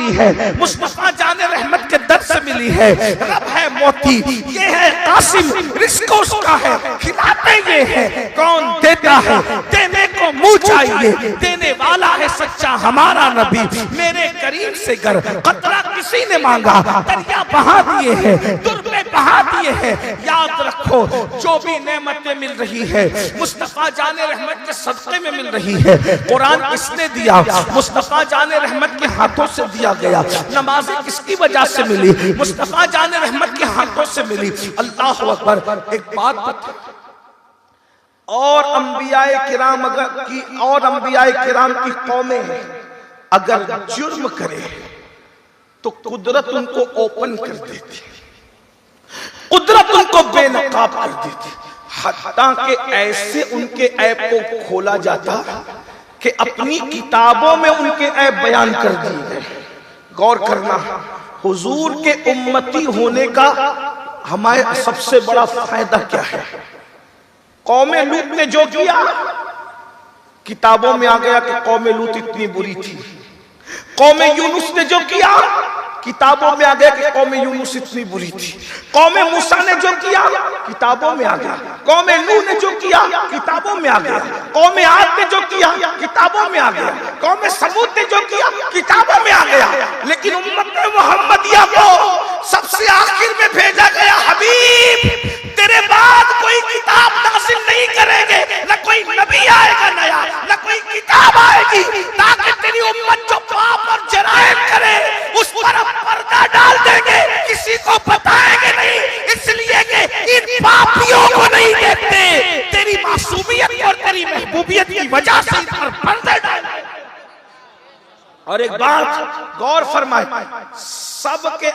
मिली है, मुस्तफा जाने रहमत के दर से मिली है। रब है मोती, ये है कासिम, रिस्क उसका है, खिलाते ये है, कौन देता है, देने को मुंह चाहिए, देने वाला है सच्चा हमारा नबी। मेरे करीम से कर कतरा किसी ने मांगा, दरिया बहा दिए हैं, दुर में बहा दिए हैं। याद रखो जो भी नेमतें मिल रही है मुस्तफा जाने रहमत के सदक़े में मिल रही है। कुरान किसने दिया? मुस्तफा जाने रहमत के हाथों से दिया गया। नमाजें किसकी वजह से मिली? मुस्तफा जाने रहमत के हाथों से मिली। अल्लाह अकबर। एक बात बता, और अंबियाए किराम की कौमें अगर जुर्म करे तो कुदरत उनको ओपन कर देती, कुदरत उनको बेनकाब कर देती। हत्ता के ऐसे उनके ऐप को खोला जाता कि अपनी किताबों में उनके ऐप बयान कर दिए गए। गौर करना, हुजूर के उम्मती होने का हमारे सबसे बड़ा फायदा क्या है? कौमे लूत ने जो किया किताबों में आ गया कि कौमे लूत इतनी बुरी थी। कौमे यूनुस ने जो किया किताबों में आ गया कि कौमे यूनुस इतनी बुरी थी। कौमे मूसा ने जो किया किताबों में आ गया। कौमे नूह ने जो किया किताबों में आ गया। कौमे आद ने जो किया किताबों में आ गया। कौमे समूद ने जो किया किताबों में आ गया। लेकिन उम्मत मुहम्मदिया को सबसे आखिर में भेजा गया। हबीब, तेरे बाद कोई किताब नाज़िल नहीं करेंगे, न कोई नबी आएगा नया, न कोई किताब आएगी, ताकि तेरी उम्मत जो पाप और जराइम करे उस पर पर्दा डाल देंगे, किसी को बताएंगे नहीं, इसलिए कि इन पापियों को नहीं देखते। तेरी मासूमियत और तेरी महबूबियत की वजह से इन पर पर्दा डाल। और एक बात गौर फरमाए, सबके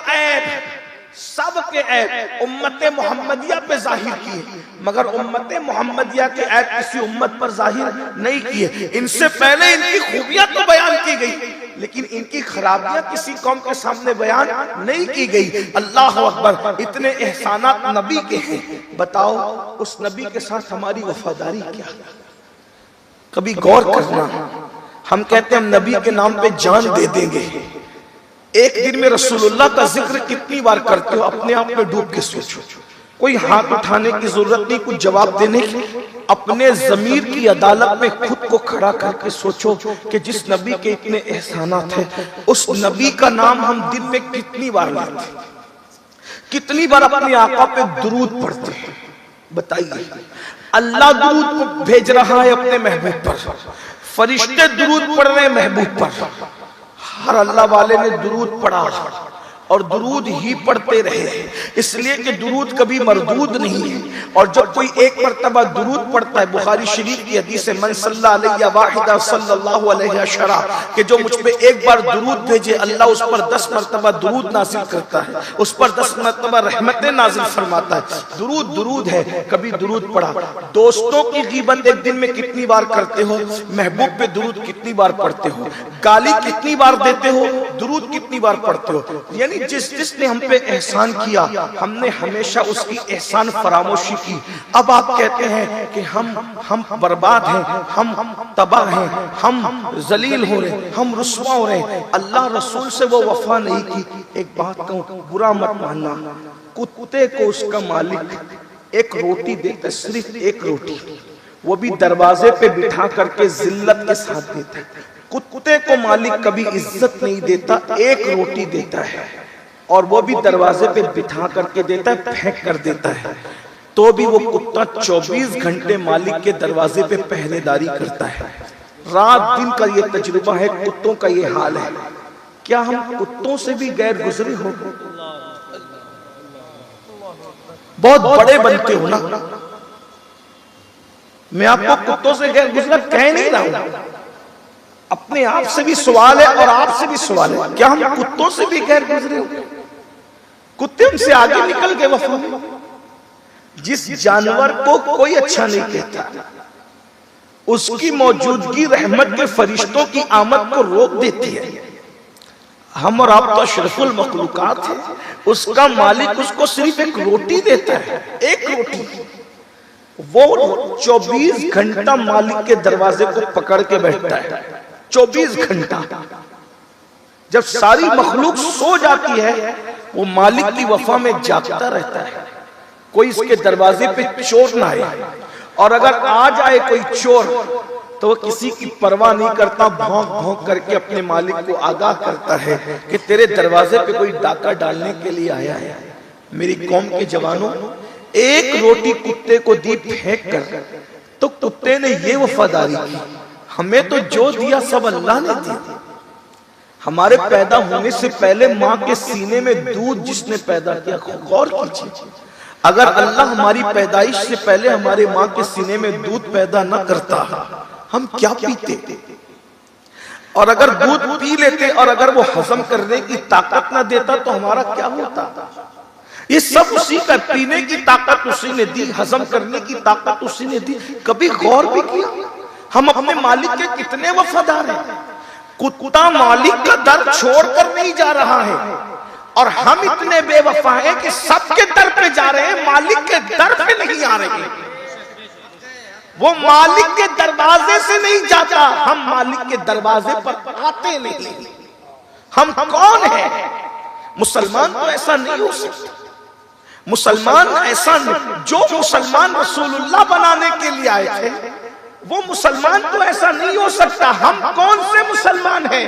ऐप उम्मत मोहम्मदिया पे जाहिर किए, मगर उम्मत मोहम्मदिया के ऐप किसी उम्मत पर जाहिर नहीं किए। इनसे पहले इनकी खूबियां तो बयान की गई, लेकिन इनकी खराबियां किसी कौम के सामने बयान नहीं की गई। अल्लाह अकबर। इतने एहसानात नबी के हैं, बताओ उस नबी के साथ हमारी वफादारी क्या? कभी गौर करना, हम कहते हैं हम नबी के नाम पे जान दे देंगे। एक दिन में रसूलुल्लाह का जिक्र कितनी बार करते हो? अपने आप में डूब के सोचो। कोई हाथ उठाने की जरूरत नहीं, कुछ जवाब देने की। अपने ज़मीर की अदालत में खुद को खड़ा करके सोचो कि जिस नबी के इतने एहसानात हैं, उस नबी का नाम हम दिन में कितनी बार लेते हैं, कितनी बार अपने आका पे दुरूद पढ़ते हैं? बताइए। अल्लाह दुरूद भेज रहा है अपने महबूब पर, फरिश्ते दुरूद पढ़ रहे हैं महबूब पर। हर अल्लाह वाले ने दुरूद पढ़ा और दुरूद ही पढ़ते रहे, इसलिए कि दुरूद कभी मरदूद नहीं है। और जब कोई एक मर्तबा दुरूद पढ़ता है, बुखारी शरीफ की हदीस है, मन सल्ला अलैहि वाहिदा सल्लल्लाहु अलैहि अशरा, कि जो मुझ पे एक बार दुरूद भेजे अल्लाह उस पर 10 मर्तबा दुरूद नाजिल करता है, उस पर 10 मर्तबा रहमतें नाजिल फरमाता है। दुरूद दुरूद है, कभी दुरूद पढ़ा। दोस्तों की गीबत एक दिन में कितनी बार करते हो? महबूब पे दुरूद कितनी बार पढ़ते हो? गाली कितनी बार देते हो? दुरूद कितनी बार पढ़ते हो? यानी जिसने हम पे एहसान किया, हमने हमेशा उसकी एहसान फरामोशी की। अब आप कहते हैं कि हम बर्बाद हैं, हम तबाह हैं, हम जलील हो रहे, हम रुस्वा हो रहे। अल्लाह रसूल से वो वफा नहीं की। एक बात कहूं, बुरा मत मानना, कुत्ते को उसका मालिक एक रोटी देता, सिर्फ एक रोटी, वो भी दरवाजे पे बिठा करके जिल्लत के साथ देता है। कुत्ते को मालिक कभी इज्जत नहीं देता, एक रोटी देता है, और वो भी दरवाजे पे बिठा करके देता है, फेंक कर देता है। तो भी वो कुत्ता 24 घंटे मालिक के दरवाजे पे पहरेदारी करता है। रात दिन का ये तजुर्बा है, कुत्तों का ये हाल है। क्या हम कुत्तों से भी गैर गुजरे हो? बहुत बड़े बनते हो ना। मैं आपको कुत्तों से गैर गुजरा कह नहीं रहा हूं, अपने आप से भी सवाल है और आपसे भी सवाल है, क्या हम कुत्तों से भी गैर गुजरे हो? कुत्ते हमसे आगे निकल गए वफा में। जिस जानवर को कोई अच्छा नहीं कहता, उसकी मौजूदगी रहमत के फरिश्तों की आमद को रोक देती है। हम और आप तो अशरफुल मखलूकात हैं, उसका मालिक उसको सिर्फ एक रोटी देता है, एक रोटी। वो 24 घंटा मालिक के दरवाजे को पकड़ के बैठता है, 24 घंटा। जब सारी मखलूक सो जाती है, वो मालिक की वफा में जागता रहता है, कोई इसके दरवाजे पे चोर ना आए, और अगर आ जाए कोई चोर तो वो किसी की परवाह नहीं करता, भौंक भौंक करके अपने मालिक को आगाह करता है कि तेरे दरवाजे पे कोई डाका डालने के लिए आया है। मेरी कौम के जवानों, एक रोटी कुत्ते को दी फेंक कर, तो कुत्ते ने ये वफादारी की, हमें तो जो दिया सब अल्लाह ने दिया। हमारे पैदा होने से पहले माँ के सीने में दूध जिसने पैदा किया, गौर कीजिए, अगर अल्लाह हमारी पैदाइश से पहले हमारे माँ के सीने में दूध पैदा न करता, हम क्या पीते? और अगर दूध पी लेते और अगर वो हजम करने की ताकत न देता तो हमारा क्या होता? ये सब उसी का, पीने की ताकत उसी ने दी, हजम करने की ताकत उसी ने दी। कभी गौर भी किया हम अपने मालिक के कितने वफादार हैं? कुत्ता मालिक का दर छोड़कर नहीं जा रहा है, और हम इतने बेवफा हैं कि सबके दर पे जा रहे हैं, मालिक के दर पे नहीं आ रहे। वो मालिक के दरवाजे से नहीं जाता, हम मालिक के दरवाजे पर आते नहीं। हम कौन है? मुसलमान तो ऐसा नहीं हो सकता। मुसलमान ऐसा नहीं, जो मुसलमान रसूलुल्लाह बनाने के लिए आए थे, वो मुसलमान तो ऐसा नहीं हो सकता। हम कौन से मुसलमान हैं?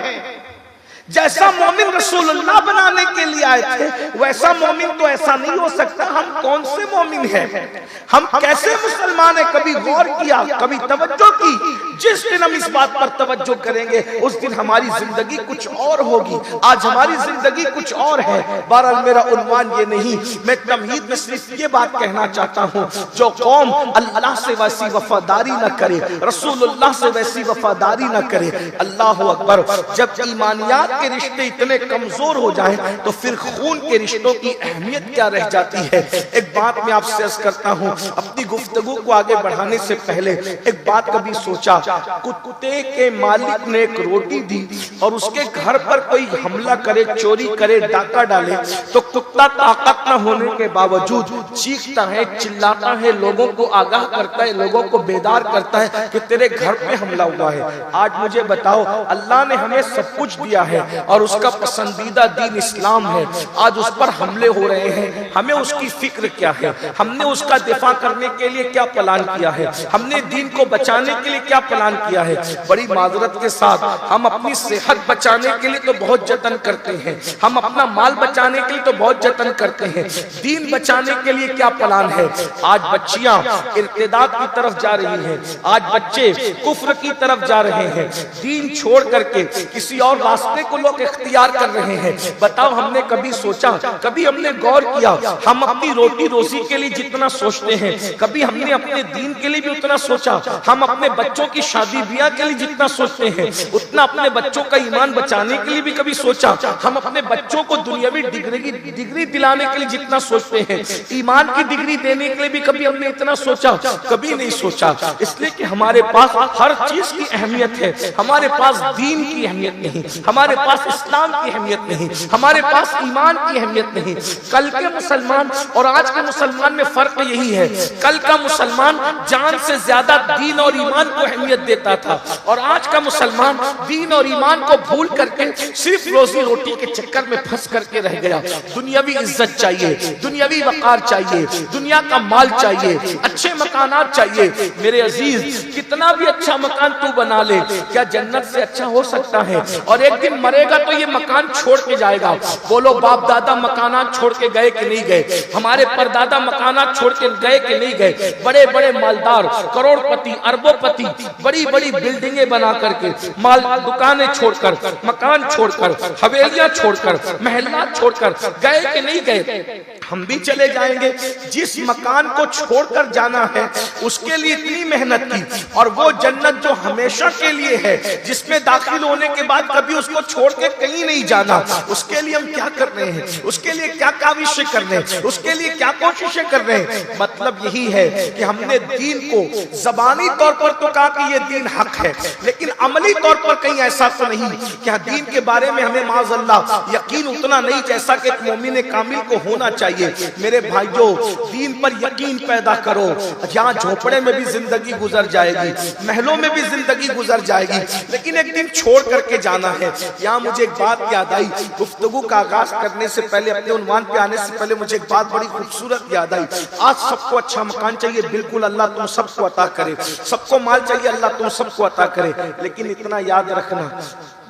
जैसा मोमिन रसूलुल्लाह बनाने के लिए आए थे, वैसा मोमिन तो ऐसा नहीं हो सकता। हम कौन से मोमिन हैं? हम कैसे मुसलमान हैं? कभी गौर किया, कभी तवज्जो की? जिस दिन हम इस बात पर तवज्जो करेंगे, उस दिन हमारी जिंदगी कुछ और होगी। आज हमारी जिंदगी कुछ और है। बहरहाल मेरा उन्वान ये नहीं, मैं तमहीद में सिर्फ ये बात कहना चाहता हूँ, जो कौम अल्लाह से वैसी वफादारी न करे, रसूलुल्लाह से वैसी वफादारी न करे, अल्लाह अकबर, जब ईमानियात के रिश्ते इतने कमजोर हो जाएं, तो फिर खून के रिश्तों की अहमियत क्या रह जाती है। एक बात मैं आपसे अर्ज करता हूं, अपनी गुफ्तगू को आगे बढ़ाने से पहले एक बात कभी सोचा, कुत्ते के मालिक ने एक रोटी दी और उसके घर पर कोई हमला करे, चोरी करे, डाका डाले, तो कुत्ता ताकत न होने के बावजूद चीखता है, चिल्लाता है, लोगों को आगाह करता है, लोगों को बेदार करता है कि तेरे घर पे हमला हुआ है। आज मुझे बताओ, अल्लाह ने हमें सब कुछ दिया है और उसका पसंदीदा दीन इस्लाम है, आज उस पर हमले हो रहे हैं, हमें उसकी फिक्र क्या है? हमने उसका दिफा करने के लिए क्या प्लान किया है? हमने दीन को बचाने के लिए क्या प्लान किया है? बड़ी माजरत के साथ, हम अपनी सेहत बचाने के लिए तो बहुत जतन करते हैं, हम अपना माल बचाने के लिए तो बहुत जतन करते हैं, दीन बचाने के लिए क्या प्लान है? आज बच्चियां इर्तिदाद की तरफ जा रही हैं, आज बच्चे कुफ्र की तरफ जा रहे हैं, दीन छोड़ करके किसी और रास्ते को लोग इख्तियार कर रहे हैं। बताओ, हमने कभी सोचा, कभी हमने गौर किया, हम अपनी रोटी रोजी के लिए जितना सोचते हैं, कभी हमने अपने दीन के लिए भी उतना सोचा? हम अपने बच्चों की शादी ब्याह के लिए जितना सोचते हैं, उतना अपने बच्चों का ईमान बचाने के लिए भी कभी सोचा? हम अपने बच्चों को दुनियावी डिग्री दिलाने के लिए जितना सोचते हैं, ईमान की डिग्री देने के लिए भी कभी हमने इतना सोचा? कभी नहीं सोचा। इसलिए कि हमारे पास हर चीज की अहमियत है, हमारे पास दीन की अहमियत नहीं, हमारे पास इस्लाम की अहमियत नहीं, हमारे पास ईमान की अहमियत नहीं। कल के मुसलमान और आज के मुसलमान में फर्क यही है, कल का मुसलमान जान से ज्यादा दीन और ईमान को अहमियत देता था, और आज का मुसलमान दीन और ईमान को भूल करके सिर्फ रोजी रोटी के चक्कर में फंस करके रह गया। दुनियावी इज्जत चाहिए, दुनियावी वकार चाहिए, दुनिया का माल चाहिए, अच्छे मकानात चाहिए। मेरे अजीज, कितना भी अच्छा मकान तू बना ले, क्या जन्नत से अच्छा हो सकता है? और एक दिन मरेगा तो ये मकान छोड़ के जाएगा। बोलो, बाप दादा मकानात छोड़ के गए कि नहीं गए? हमारे परदादा मकानात छोड़ के गए कि नहीं गए? बड़े बड़े मालदार, करोड़पति, अरबोपति, बड़ी बड़ी बिल्डिंगें बना करके, माल दुकानें छोड़कर, मकान छोड़कर, हवेलियां छोड़कर, महल्ला छोड़कर गए कि नहीं गए? हम भी चले जाएंगे। जिस मकान को छोड़कर जाना है उसके लिए इतनी मेहनत की, और वो जन्नत जो हमेशा के लिए है, जिसमें दाखिल होने के बाद कभी उसको छोड़ के कहीं नहीं जाना, उसके लिए हम क्या कर रहे हैं? उसके लिए क्या काविशें कर रहे हैं? उसके लिए क्या कोशिशें कर रहे हैं? मतलब यही है कि हमने दीन को ज़बानी तौर पर तो कहा कि ये दीन हक है, लेकिन अमली तौर पर कहीं ऐसा तो नहीं कि दीन के बारे में हमें माज़अल्लाह यकीन उतना नहीं जैसा कि एक मोमिन कामिल को होना चाहिए। मेरे भाइयों, समझो, दीन पर यकीन पैदा करो। यहाँ झोपड़े में भी जिंदगी गुजर जाएगी, महलों में भी जिंदगी गुजर जाएगी, लेकिन एक दिन छोड़ करके जाना है। यहाँ मुझे एक बात याद आई, गुफ्तगू का आगाज करने से पहले, अपने उन्वान पे आने से पहले मुझे एक बात बड़ी खूबसूरत याद आई। आज सबको अच्छा मकान चाहिए, बिल्कुल अल्लाह तुम सबको अता करे। सबको माल चाहिए, अल्लाह तुम सबको अता करे। लेकिन इतना याद रखना,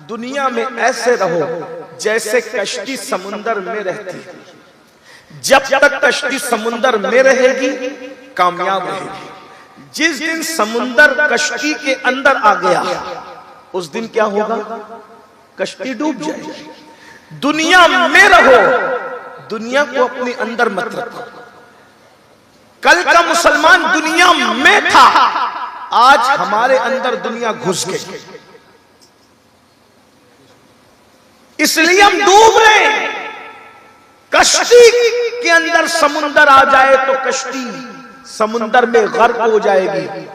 दुनिया में ऐसे रहो जैसे कश्ती समुंदर में रहती है। जब तक कश्ती समुंदर में रहेगी कामयाब रहेगी। जिस दिन समुंदर कश्ती के अंदर आ गया, उस दिन क्या होगा? कश्ती डूब जाएगी। दुनिया में रहो, दुनिया को अपने अंदर मत रखो। कल का मुसलमान दुनिया में था, आज हमारे अंदर दुनिया घुस गई, इसलिए हम डूब रहे हैं। कश्ती के अंदर समुंदर आ जाए तो कश्ती समुंदर में गर्क हो जाएगी,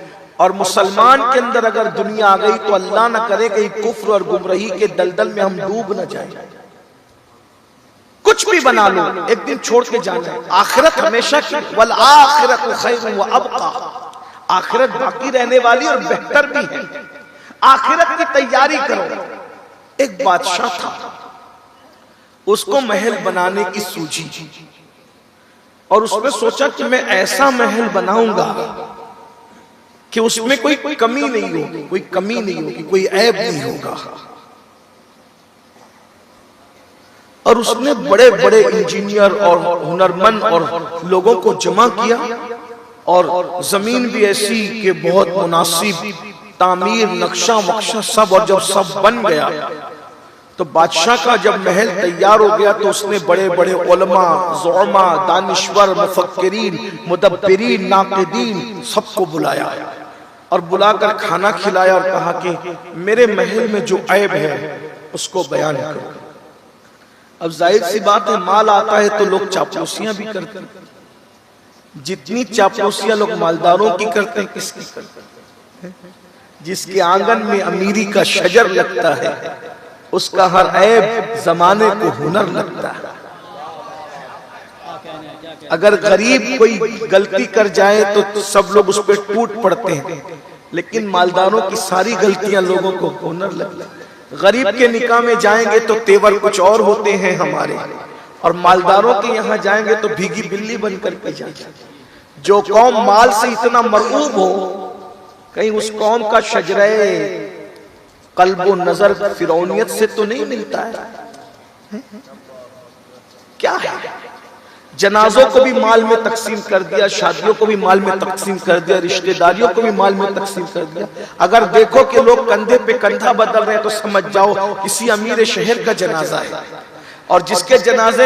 और मुसलमान के अंदर अगर दुनिया आ गई तो अल्लाह न करे कि कुफ्र और गुमराही के दलदल में हम डूब न जाए। कुछ भी बना लो, एक दिन छोड़ के जाना है। आखिरत हमेशा की, वल आखिरतु खैरुन व अबका, आखिरत बाकी रहने वाली और बेहतर भी है। आखिरत की तैयारी करो। एक बादशाह था, उसको महल बनाने की सूझी, और उसने सोचा कि मैं ऐसा महल बनाऊंगा कि उसमें कोई कमी नहीं होगी, कोई कमी नहीं होगी, कोई ऐब नहीं होगा। और उसने बड़े बड़े इंजीनियर और हुनरमंद और लोगों को जमा किया, और जमीन भी ऐसी कि बहुत मुनासिब, तामीर, नक्शा वक्शा सब। और जब सब बन गया तो बादशाह का जब महल तैयार हो गया तो उसने बड़े बड़े उलमा, ज़ुअमा, दानिश्वर, मुफक्किरीन, मुदब्बिरीन, नाक़िदीन सबको बुलाया, और बुलाकर खाना खिलाया और कहा कि मेरे महल में जो ऐब है उसको बयान करो। अब जाहिर सी बात है, माल आता है तो लोग चापलूसियां भी करते हैं। जितनी चापलूसियां लोग मालदारों की करते हैं, किसकी करते हैं? जिसके आंगन में अमीरी का शजर लगता है, उसका हर ऐब जमाने को हुनर लगता है। अगर गरीब कोई गलती कर जाए तो सब लोग उस पर टूट पड़ते हैं, लेकिन मालदारों की सारी गलतियां लोगों को हुनर लगता है। गरीब के निकाह में जाएंगे तो तेवर कुछ और होते हैं हमारे, और मालदारों के यहाँ जाएंगे तो भीगी बिल्ली बनकर के जाएंगे। जो कौम माल से इतना मरऊब हो, कहीं उस कौम का शजरे कल्बो नजर फिरौनियत से तो नहीं मिलता है। क्या है? जनाजों को भी माल में तकसीम कर दिया, शादियों को भी माल में तकसीम कर दिया, रिश्तेदारियों को भी माल में तकसीम कर दिया। अगर देखो कि लोग कंधे पे कंधा बदल रहे हैं तो समझ जाओ किसी अमीर शहर का जनाजा है, और जिसके जनाजे